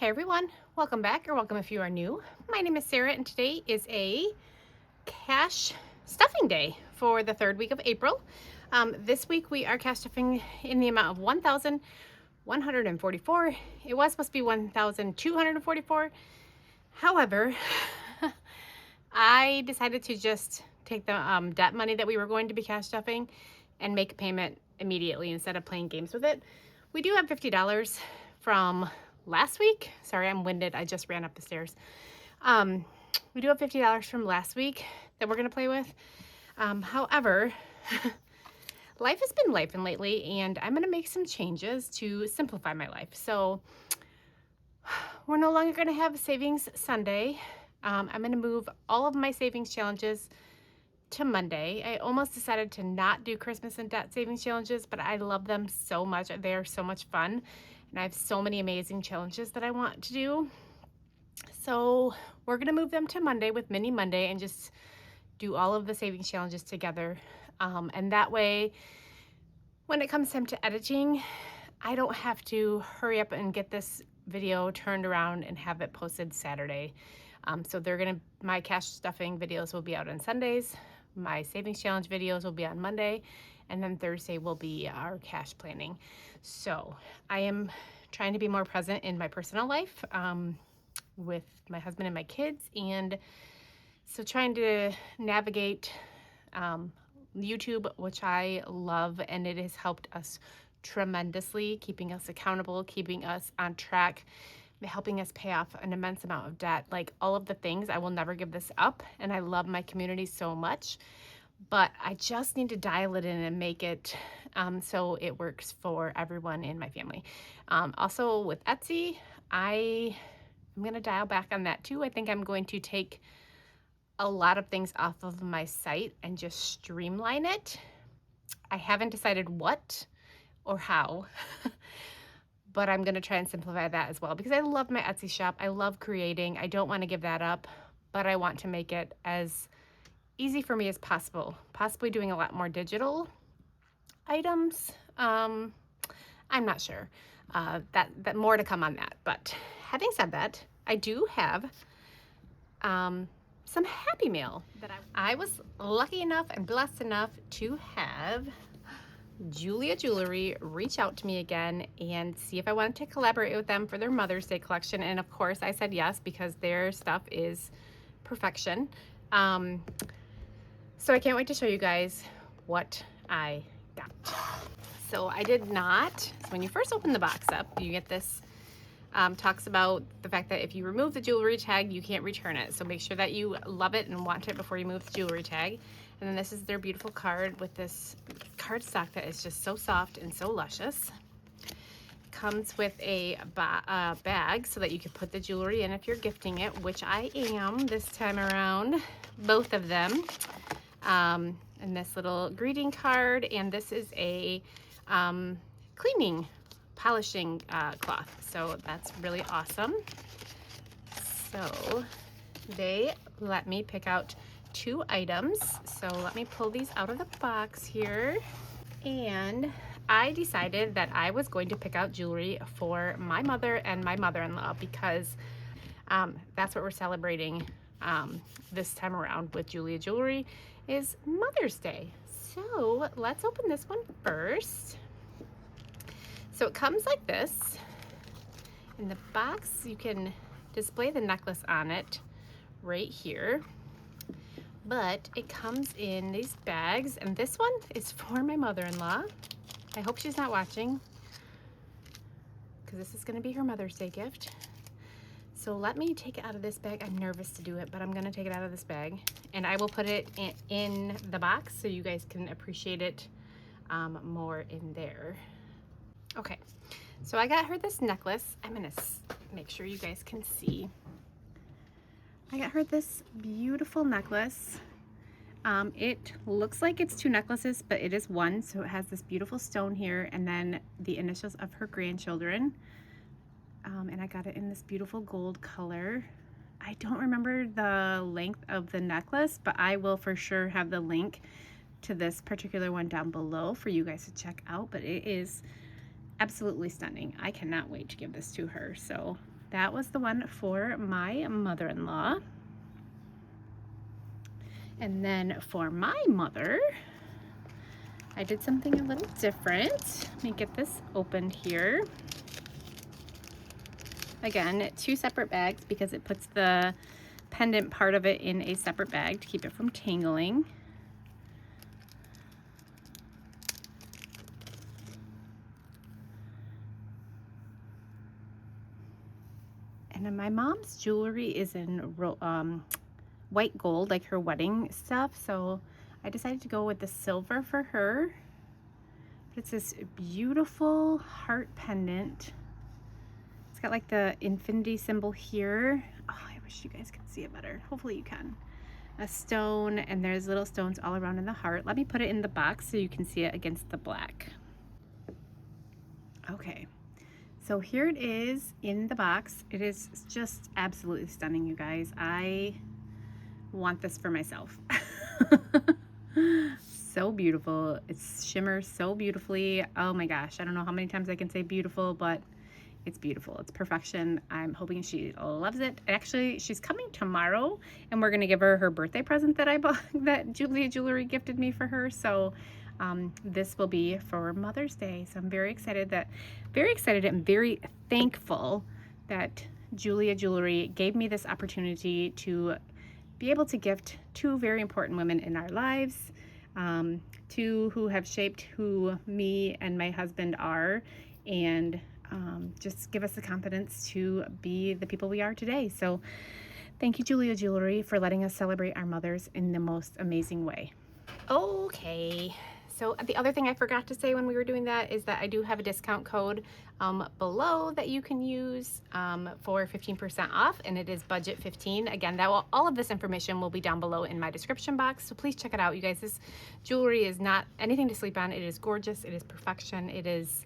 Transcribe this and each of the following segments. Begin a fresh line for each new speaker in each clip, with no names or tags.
Hey everyone, welcome back, or welcome if you are new. My name is Sarah and today is a cash stuffing day for the third week of April. This week we are cash stuffing in the amount of 1,144. It was supposed to be 1,244. However, I decided to just take the debt money that we were going to be cash stuffing and make a payment immediately instead of playing games with it. We do have $50 from last week. Sorry, I'm winded. I just ran up the stairs. We do have $50 from last week that we're going to play with. However, life has been lifing lately, and I'm going to make some changes to simplify my life. So we're no longer going to have Savings Sunday. I'm going to move all of my savings challenges to Monday. I almost decided to not do Christmas and debt savings challenges, but I love them so much. They are so much fun. And I have so many amazing challenges that I want to do. So we're going to move them to Monday with Mini Monday and just do all of the savings challenges together. And that way, when it comes time to editing, I don't have to hurry up and get this video turned around and have it posted Saturday. So my cash stuffing videos will be out on Sundays. My savings challenge videos will be on Monday, and then Thursday will be our cash planning. So I am trying to be more present in my personal life with my husband and my kids, and so trying to navigate YouTube, which I love, and it has helped us tremendously, keeping us accountable, keeping us on track, helping us pay off an immense amount of debt, like all of the things. I will never give this up, and I love my community so much, but I just need to dial it in and make it so it works for everyone in my family. Also with Etsy, I'm going to dial back on that too. I think I'm going to take a lot of things off of my site and just streamline it. I haven't decided what or how, but I'm going to try and simplify that as well because I love my Etsy shop. I love creating. I don't want to give that up, but I want to make it as easy for me as possible, possibly doing a lot more digital items. I'm not sure. That more to come on that. But having said that, I do have some Happy Mail that I was lucky enough and blessed enough to have Jeulia Jewelry reach out to me again and see if I wanted to collaborate with them for their Mother's Day collection. And of course I said yes, because their stuff is perfection. So I can't wait to show you guys what I got. So I did not, so when you first open the box up, you get this, talks about the fact that if you remove the jewelry tag, you can't return it. So make sure that you love it and want it before you move the jewelry tag. And then this is their beautiful card with this cardstock that is just so soft and so luscious. Comes with a bag so that you can put the jewelry in if you're gifting it, which I am this time around, both of them. And this little greeting card, and this is a cleaning, polishing cloth. So that's really awesome. So they let me pick out 2 items. So let me pull these out of the box here. And I decided that I was going to pick out jewelry for my mother and my mother-in-law because that's what we're celebrating this time around with Jeulia Jewelry is Mother's Day. So let's open this one first. So it comes like this. In the box, you can display the necklace on it right here. But it comes in these bags, and this one is for my mother-in-law. I hope she's not watching, because this is going to be her Mother's Day gift. So let me take it out of this bag. I'm nervous to do it, but I'm going to take it out of this bag, and I will put it in the box so you guys can appreciate it more in there. Okay, so I got her this necklace. I'm going to make sure you guys can see. I got her this beautiful necklace. It looks like it's 2 necklaces, but it is one. So it has this beautiful stone here and then the initials of her grandchildren. And I got it in this beautiful gold color. I don't remember the length of the necklace, but I will for sure have the link to this particular one down below for you guys to check out. But it is absolutely stunning. I cannot wait to give this to her. So that was the one for my mother-in-law. And then for my mother, I did something a little different. Let me get this opened here. Again, 2 separate bags because it puts the pendant part of it in a separate bag to keep it from tangling. And then my mom's jewelry is in white gold, like her wedding stuff, so I decided to go with the silver for her. It's this beautiful heart pendant. It's got like the infinity symbol here. Oh, I wish you guys could see it better. Hopefully you can. A stone, and there's little stones all around in the heart. Let me put it in the box so you can see it against the black. Okay, so here it is in the box. It is just absolutely stunning, you guys. I want this for myself. So beautiful. It shimmers so beautifully. Oh my gosh, I don't know how many times I can say beautiful, but it's beautiful. It's perfection. I'm hoping she loves it. Actually, she's coming tomorrow, and we're gonna give her her birthday present that I bought, that Jeulia Jewelry gifted me for her. So this will be for Mother's Day. So I'm very excited and very thankful that Jeulia Jewelry gave me this opportunity to be able to gift 2 very important women in our lives, 2 who have shaped who me and my husband are, and just give us the confidence to be the people we are today. So thank you, Jeulia Jewelry, for letting us celebrate our mothers in the most amazing way. Okay, so the other thing I forgot to say when we were doing that is that I do have a discount code below that you can use for 15% off, and it is budget 15. Again, all of this information will be down below in my description box, so please check it out, you guys. This jewelry is not anything to sleep on. It is gorgeous. It is perfection. It is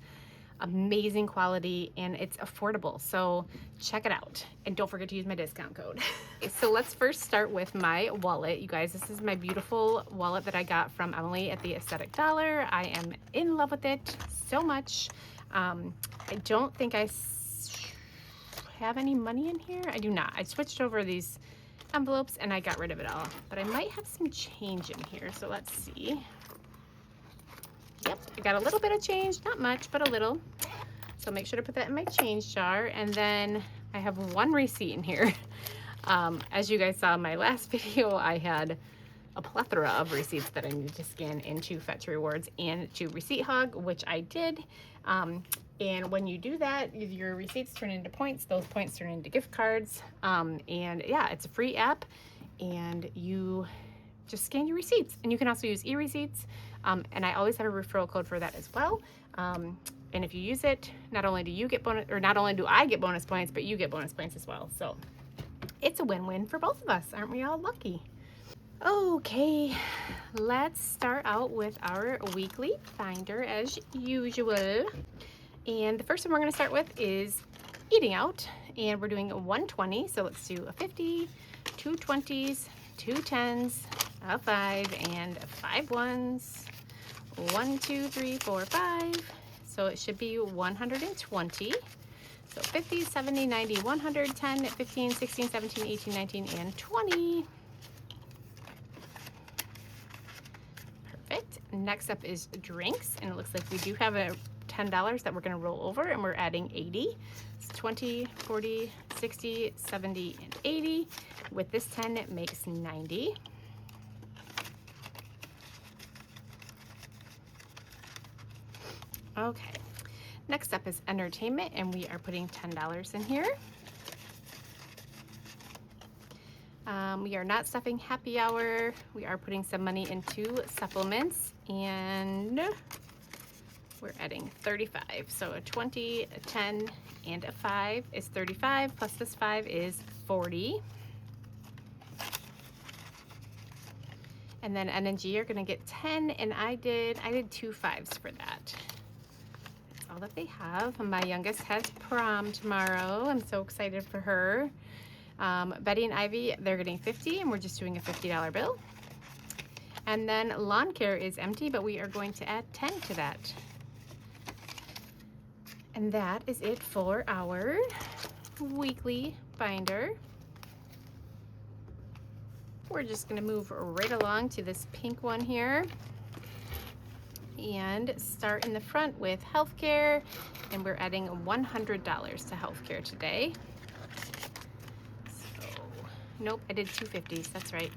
amazing quality, and it's affordable, so check it out, and don't forget to use my discount code. So let's first start with my wallet, you guys. This is my beautiful wallet that I got from Emily at the Aesthetic Dollar. I am in love with it so much. I don't think I have any money in here. I do not. I switched over these envelopes and I got rid of it all, but I might have some change in here, so let's see. Yep, I got a little bit of change, not much, but a little. So make sure to put that in my change jar. And then I have 1 receipt in here. As you guys saw in my last video, I had a plethora of receipts that I needed to scan into Fetch Rewards and to Receipt Hug, which I did. And when you do that, your receipts turn into points. Those points turn into gift cards. And yeah, it's a free app, and you just scan your receipts. And you can also use e-receipts. And I always have a referral code for that as well. And if you use it, not only do you get bonus, or not only do I get bonus points, but you get bonus points as well. So it's a win-win for both of us. Aren't we all lucky? Okay, let's start out with our weekly finder as usual. And the first one we're going to start with is eating out. And we're doing a 120. So let's do a 50, 2 20s, 2 10s, a 5, and 5 1s. 1 2 3 4 5. So it should be 120. So 50, 70, 90, 100, 10, 15, 16, 17, 18, 19, and 20. Perfect. Next up is drinks, and it looks like we do have a $10 that we're going to roll over, and we're adding 80. It's 20, 40, 60, 70, and 80. With this 10, it makes 90. Okay, next up is entertainment, and we are putting $10 in here. We are not stuffing happy hour. We are putting some money into supplements, and we're adding 35. So a 20, a 10, and a 5 is 35, plus this 5 is 40. And then N&G are gonna get 10, and I did 2 5s for that. That's all that they have. My youngest has prom tomorrow. I'm so excited for her. Betty and Ivy, they're getting 50, and we're just doing a $50 bill. And then lawn care is empty, but we are going to add 10 to that. And that is it for our weekly binder. We're just going to move right along to this pink one here and start in the front with healthcare, and we're adding $100 to healthcare today. So, nope, I did 250s, that's right.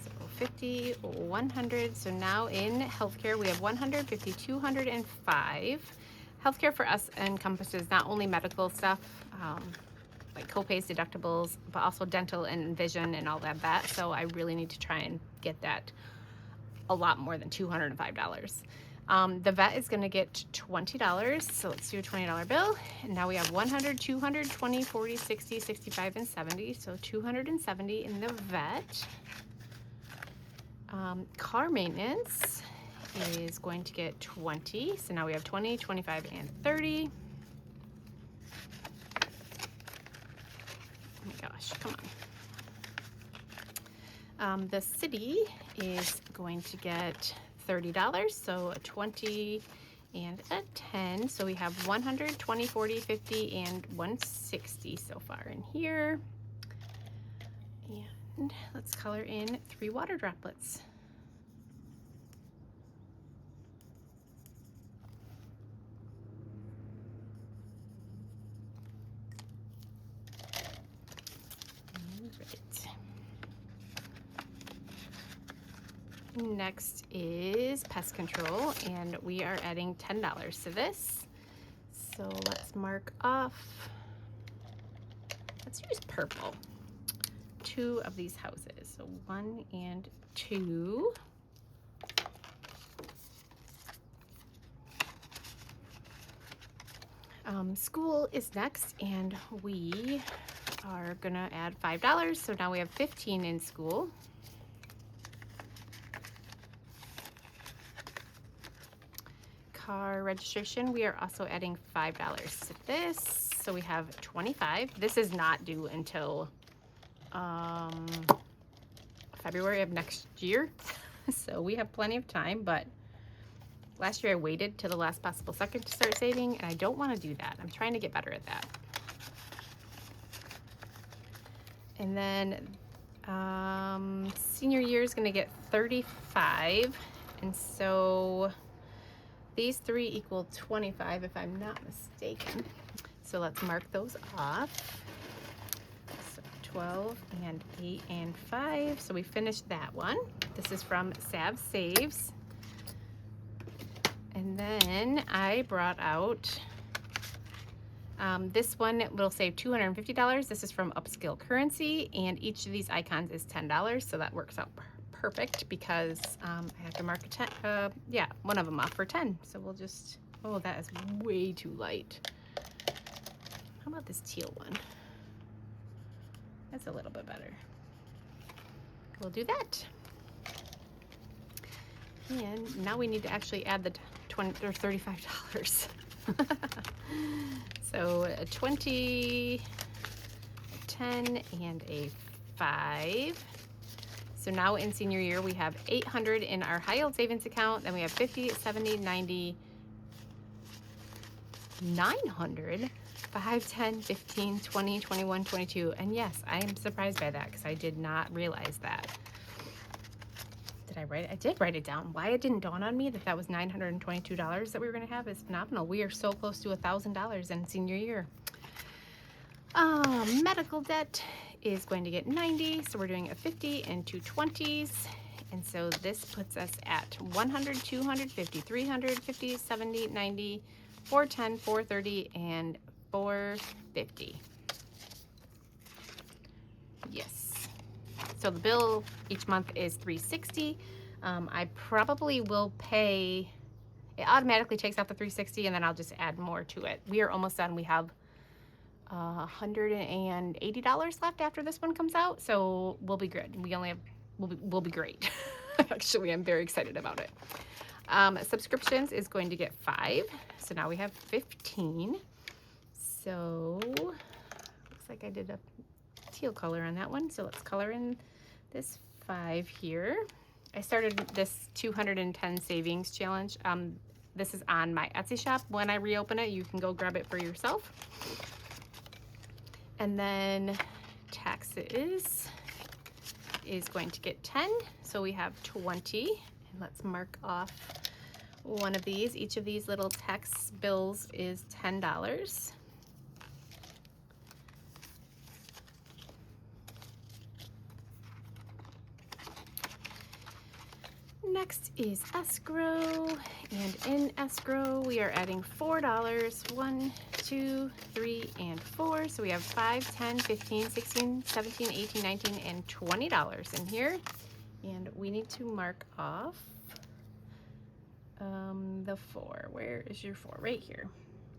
So 50, 100, so now in healthcare we have 150, 205. Healthcare for us encompasses not only medical stuff, like copays, deductibles, but also dental and vision and all that. So I really need to try and get that a lot more than $205. The vet is going to get $20, so let's do a $20 bill. And now we have 100, 200, 20, 40, 60, 65, and 70, so 270 in the vet. Car maintenance is going to get 20, so now we have 20, 25, and 30. Oh my gosh, come on. The city is going to get $30, so a 20 and a 10. So we have 100, 20, 40, 50, and 160 so far in here. And let's color in 3 water droplets. Next is pest control, and we are adding $10 to this. So let's mark off, let's use purple, 2 of these houses, so 1 and 2. School is next, and we are gonna add $5, so now we have 15 in school. Car registration, we are also adding $5 to this, so we have 25. This is not due until February of next year, so we have plenty of time, but last year I waited till the last possible second to start saving, and I don't want to do that. I'm trying to get better at that. And then senior year is going to get 35, and so these 3 equal 25 if I'm not mistaken. So let's mark those off. So 12 and 8 and 5. So we finished that one. This is from Sav Saves. And then I brought out this one will save $250. This is from Upscale Currency, and each of these icons is $10, so that works out perfect because I have to mark a 10, yeah, one of them off for 10. So we'll just, oh, that is way too light. How about this teal one? That's a little bit better. We'll do that. And now we need to actually add the $20 or $35. So a 20, a 10, and a 5. So now in senior year, we have 800 in our high yield savings account. Then we have 50, 70, 90, 900, 5, 10, 15, 20, 21, 22. And yes, I am surprised by that because I did not realize that. Did I write it? I did write it down. Why it didn't dawn on me that that was $922 that we were going to have is phenomenal. We are so close to $1,000 in senior year. Medical debt is going to get 90, so we're doing a 50 and 2 20s, and so this puts us at 100, 250, 350, 70, 90, 410, 430, and 450. Yes. So the bill each month is $360. I probably will pay. It automatically takes out the $360, and then I'll just add more to it. We are almost done. We have $180 left after this one comes out, so we'll be good. We only have, we'll be great. Actually, I'm very excited about it. Subscriptions is going to get 5, so now we have 15. So looks like I did a teal color on that one, so let's color in this 5 here. I started this 210 savings challenge. This is on my Etsy shop. When I reopen it, you can go grab it for yourself. And then taxes is going to get 10, so we have 20. And let's mark off one of these. Each of these little tax bills is $10. Next is escrow, and in escrow we are adding $4. 1, 2, 3, and 4. So we have $5, $10, $15, $16, $17, $18, $19, and $20 in here. And we need to mark off the 4. Where is your 4? Right here.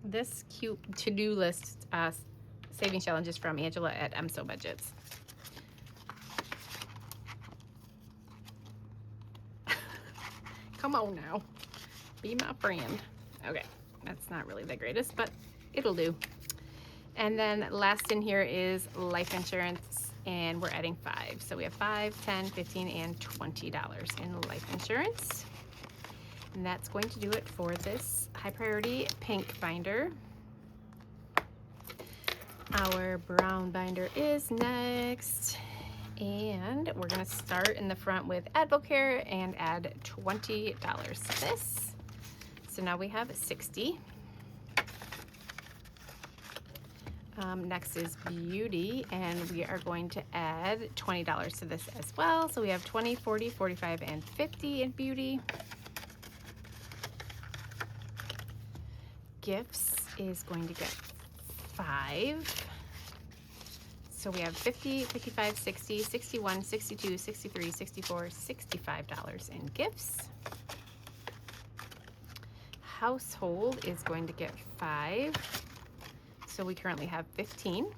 This cute to-do list savings challenge is from Angela at MSO Budgets. Come on now, be my friend. Okay, that's not really the greatest, but it'll do. And then last in here is life insurance, and we're adding 5. So we have $5, $10, $15, and $20 in life insurance. And that's going to do it for this high priority pink binder. Our brown binder is next. And we're gonna start in the front with Advocare and add $20 to this. So now we have 60. Next is Beauty, and we are going to add $20 to this as well. So we have 20, 40, 45, and 50 in Beauty. Gifts is going to get 5. So we have 50, 55, 60, 61, 62, 63, 64, $65 in gifts. Household is going to get 5. So we currently have 15. And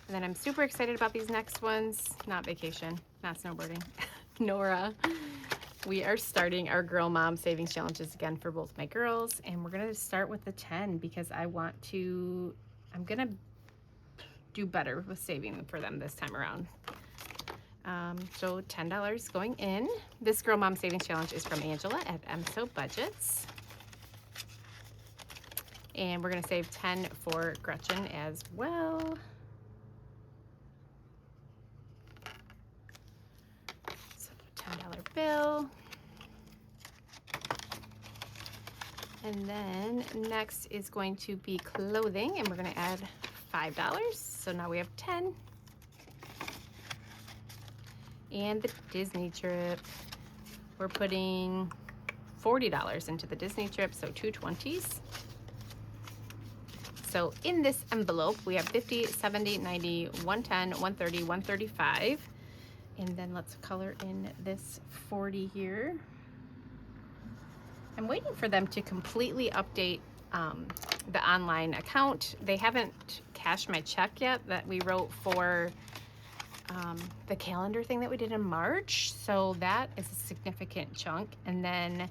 then I'm super excited about these next ones. Not vacation, not snowboarding. Nora. We are starting our Girl Mom Savings Challenges again for both my girls, and we're gonna start with the 10 because I'm gonna do better with saving for them this time around. So $10 going in. This Girl Mom Savings Challenge is from Angela at MSO Budgets. And we're gonna save 10 for Gretchen as well. $10 bill. And then next is going to be clothing, and we're going to add $5. So now we have 10. And the Disney trip, we're putting $40 into the Disney trip, so 2 20s. So in this envelope, we have 50, 70, 90, 110, 130, 135. And then let's color in this 40 here. I'm waiting for them to completely update the online account. They haven't cashed my check yet that we wrote for the calendar thing that we did in March. So that is a significant chunk. And then,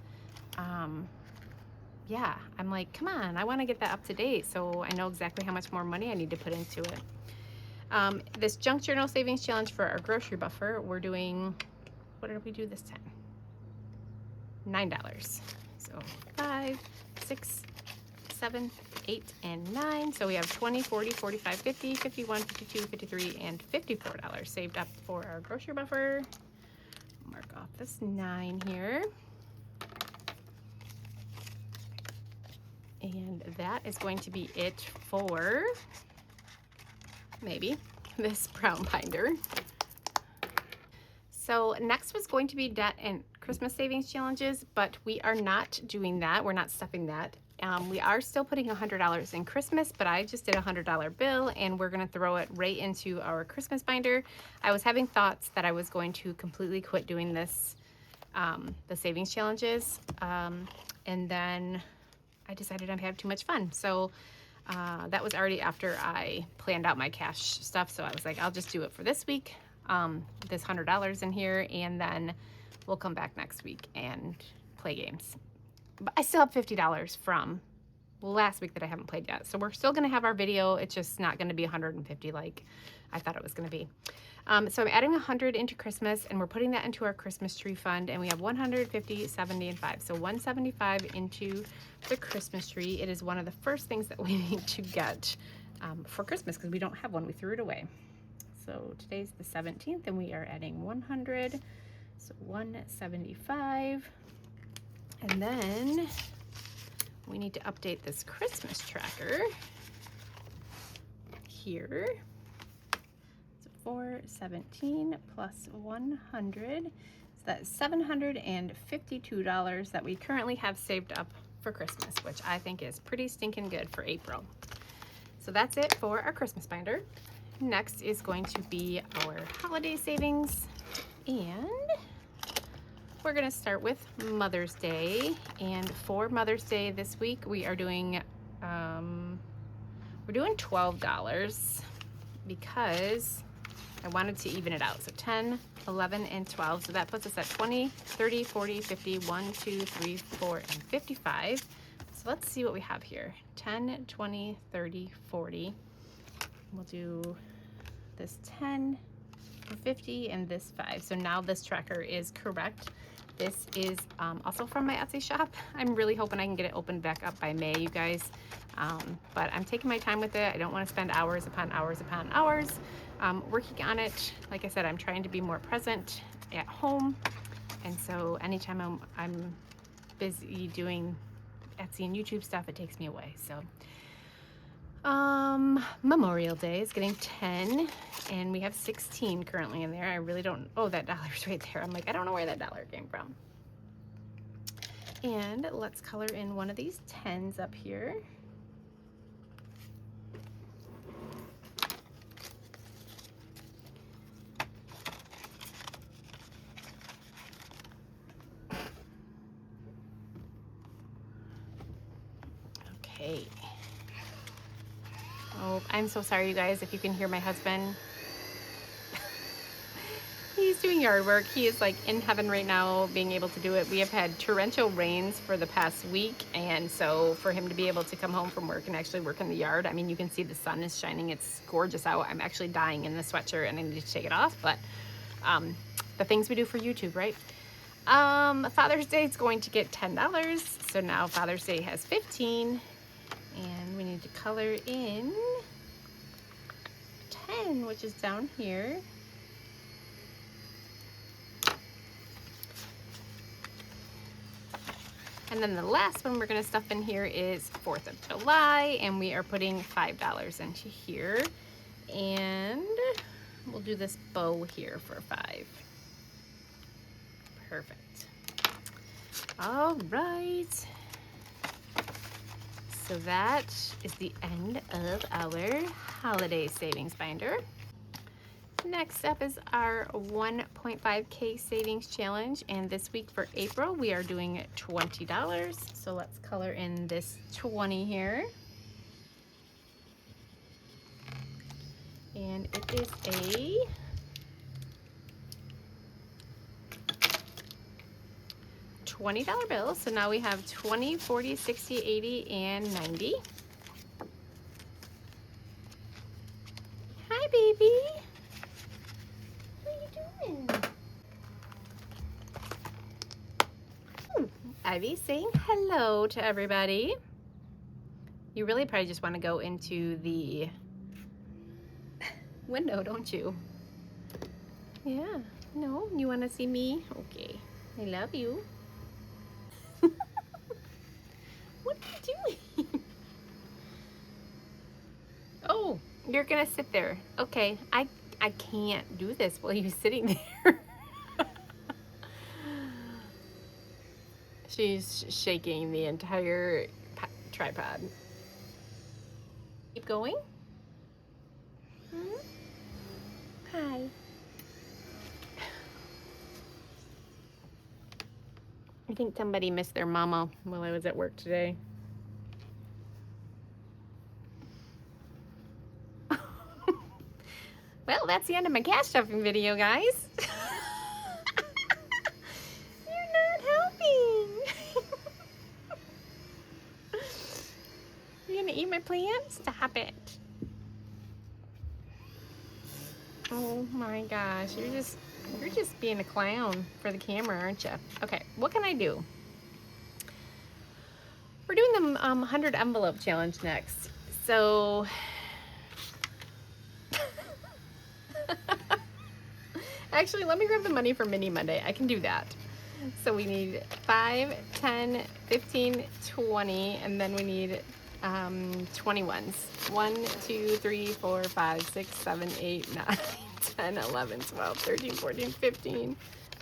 yeah, I'm like, come on, I want to get that up to date so I know exactly how much more money I need to put into it. This junk journal savings challenge for our grocery buffer, we're doing, what did we do this time? $9. So 5, 6, 7, 8, and 9. So we have 20, 40, 45, 50, 51, 52, 53, and $54 saved up for our grocery buffer. Mark off this 9 here. And that is going to be it for maybe this brown binder. So next was going to be debt and Christmas savings challenges, but we are not doing that. We're not stuffing that. We are still putting $100 in Christmas, but I just did a $100 bill and we're gonna throw it right into our Christmas binder. I was having thoughts that I was going to completely quit doing this, the savings challenges, and then I decided I'd have too much fun. So that was already after I planned out my cash stuff. So I was like, I'll just do it for this week, this $100 in here, and then we'll come back next week and play games. But I still have $50 from last week that I haven't played yet. So we're still gonna have our video. It's just not gonna be 150 like I thought it was gonna be. So I'm adding 100 into Christmas, and we're putting that into our Christmas tree fund, and we have 150, 70, and 5. So 175 into the Christmas tree. It is one of the first things that we need to get for Christmas because we don't have one. We threw it away. So today's the 17th, and we are adding 100. So 175. And then we need to update this Christmas tracker here. So 417 plus 100. So that's $752 that we currently have saved up for Christmas, which I think is pretty stinking good for April. So that's it for our Christmas binder. Next is going to be our holiday savings, and we're going to start with Mother's Day. And for Mother's Day this week, we are doing we're doing $12 because I wanted to even it out. So 10, 11, and 12. So that puts us at 20, 30, 40, 50, 1, 2, 3, 4, and 55. So let's see what we have here. 10, 20, 30, 40. We'll do this 10, 50, and this 5. So now this tracker is correct. This is also from my Etsy shop. I'm really hoping I can get it opened back up by May, you guys. But I'm taking my time with it. I don't want to spend hours upon hours upon hours working on it. Like I said, I'm trying to be more present at home. And so anytime I'm busy doing Etsy and YouTube stuff, it takes me away. So Memorial Day is getting 10, and we have 16 currently in there. I really don't, oh, that dollar's right there. I'm like, I don't know where that dollar came from. And let's color in one of these 10s up here. Okay. Oh, I'm so sorry, you guys, if you can hear my husband. He's doing yard work. He is like in heaven right now being able to do it. We have had torrential rains for the past week, and so for him to be able to come home from work and actually work in the yard, I mean, you can see the sun is shining. It's gorgeous out. I'm actually dying in the sweatshirt and I need to take it off, but the things we do for YouTube, right? Father's Day is going to get $10. So now Father's Day has 15. And we need to color in 10, which is down here. And then the last one we're going to stuff in here is 4th of July, and we are putting $5 into here. And we'll do this bow here for 5. Perfect. All right. So that is the end of our holiday savings binder. Next up is our 1.5K savings challenge, and this week for April we are doing $20. So let's color in this 20 here. And it is a $20 bill. So now we have 20, 40, 60, 80, and 90. Hi, baby. What are you doing? Ivy saying hello to everybody. You really probably just want to go into the window, don't you? Yeah. No, you want to see me? Okay. I love you. What are you doing? Oh, you're gonna sit there. Okay, I can't do this while you're sitting there. She's shaking the entire tripod. Keep going. Hi. I think somebody missed their mama while I was at work today. Well, that's the end of my cash stuffing video, guys. You're not helping. plan? Stop it. Oh my gosh, you're just being a clown for the camera, aren't you? Okay, what can I do? We're doing the 100 envelope challenge next. So actually, let me grab the money for Mini Monday. I can do that. So we need 5, 10, 15, 20, and then we need 21s. 1, 2, 3, 4, 5, 6, 7, 8, 9, 10, 11, 12, 13, 14, 15,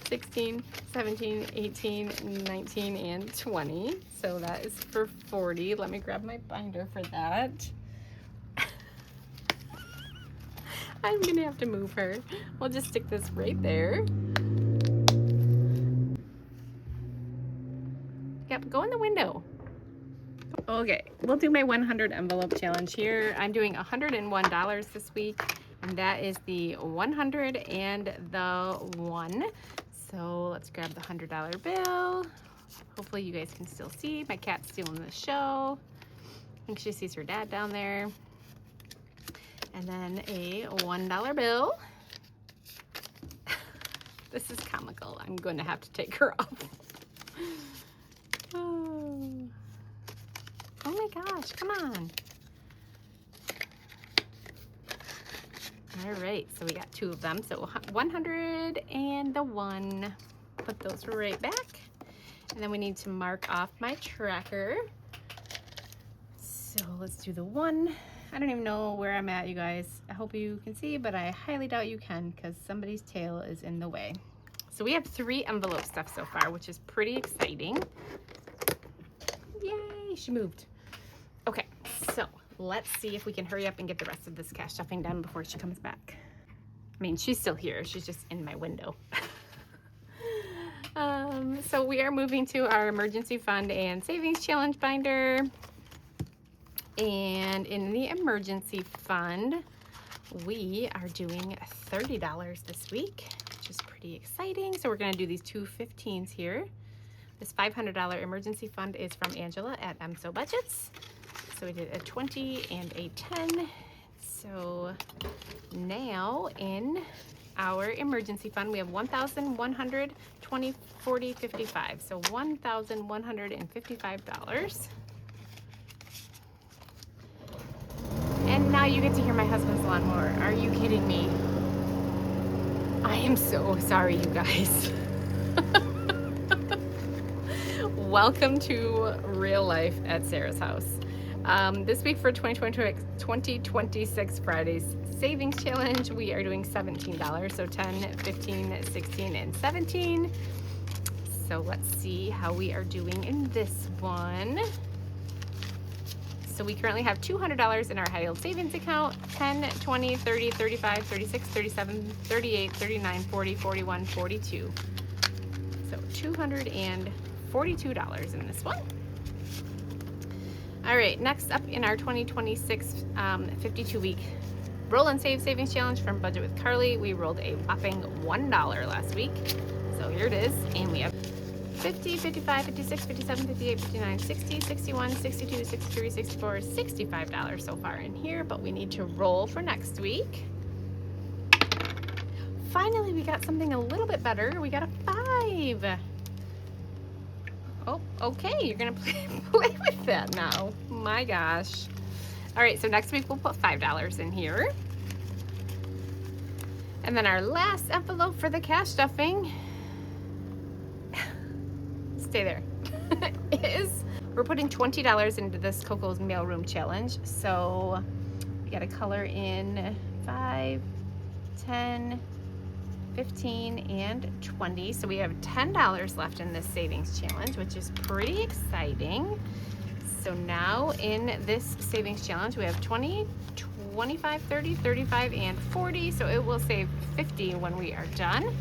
16, 17, 18, 19, and 20. So that is for 40. Let me grab my binder for that. I'm gonna have to move her. We'll just stick this right there. Yep, go in the window. Okay, we'll do my 100 envelope challenge here. I'm doing $101 this week, and that is the 100 and the 1. So let's grab the $100 bill. Hopefully you guys can still see. My cat's stealing the show. I think she sees her dad down there. And then a $1 bill. This is comical. I'm going to have to take her off. Oh my gosh, come on. All right, so we got 2 of them. So 100 and the 1. Put those right back. And then we need to mark off my tracker. So let's do the 1. I don't even know where I'm at, you guys. I hope you can see, but I highly doubt you can because somebody's tail is in the way. So we have 3 envelope stuff so far, which is pretty exciting. Yay, she moved. Okay, so let's see if we can hurry up and get the rest of this cash stuffing done before she comes back. I mean, she's still here. She's just in my window. So we are moving to our emergency fund and savings challenge binder. And in the emergency fund, we are doing $30 this week, which is pretty exciting. So we're gonna do these 2 15s here. This $500 emergency fund is from Angela at MSO Budgets. So we did a 20 and a 10. So now in our emergency fund, we have 1,100, 20, 40, 55. So $1,155. And now you get to hear my husband's lawnmower. Are you kidding me? I am so sorry, you guys. Welcome to real life at Sarah's house. This week for 2026 Fridays Savings Challenge, we are doing $17. So 10, 15, 16, and 17. So let's see how we are doing in this one. So we currently have $200 in our high yield savings account, 10, 20, 30, 35, 36, 37, 38, 39, 40, 41, 42. So $242 in this one. All right, next up in our 2026 52-week Roll and Save Savings Challenge from Budget with Carly, we rolled a whopping $1 last week. So here it is, and we have 50, 55, 56, 57, 58, 59, 60, 61, 62, 63, 64, $65 so far in here, but we need to roll for next week. Finally, we got something a little bit better. We got a 5. Oh, okay, you're gonna play with that now. My gosh. All right, so next week we'll put $5 in here. And then our last envelope for the cash stuffing, stay there, is we're putting $20 into this Coco's Mailroom Challenge. So we got to color in 5, 10, 15, and 20. So we have $10 left in this savings challenge, which is pretty exciting. So now in this savings challenge, we have 20, 25, 30, 35, and 40. So it will save 50 when we are done.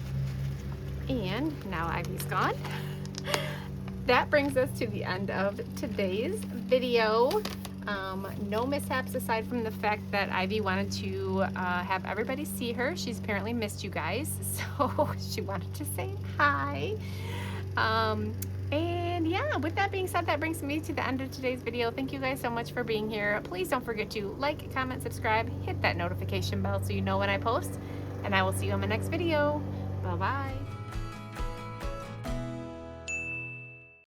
And now Ivy's gone. That brings us to the end of today's video. No mishaps aside from the fact that Ivy wanted to have everybody see her. She's apparently missed you guys, so she wanted to say hi. And And yeah, with that being said, that brings me to the end of today's video. Thank you guys so much for being here. Please don't forget to like, comment, subscribe, hit that notification bell so you know when I post, and I will see you on my next video. Bye-bye.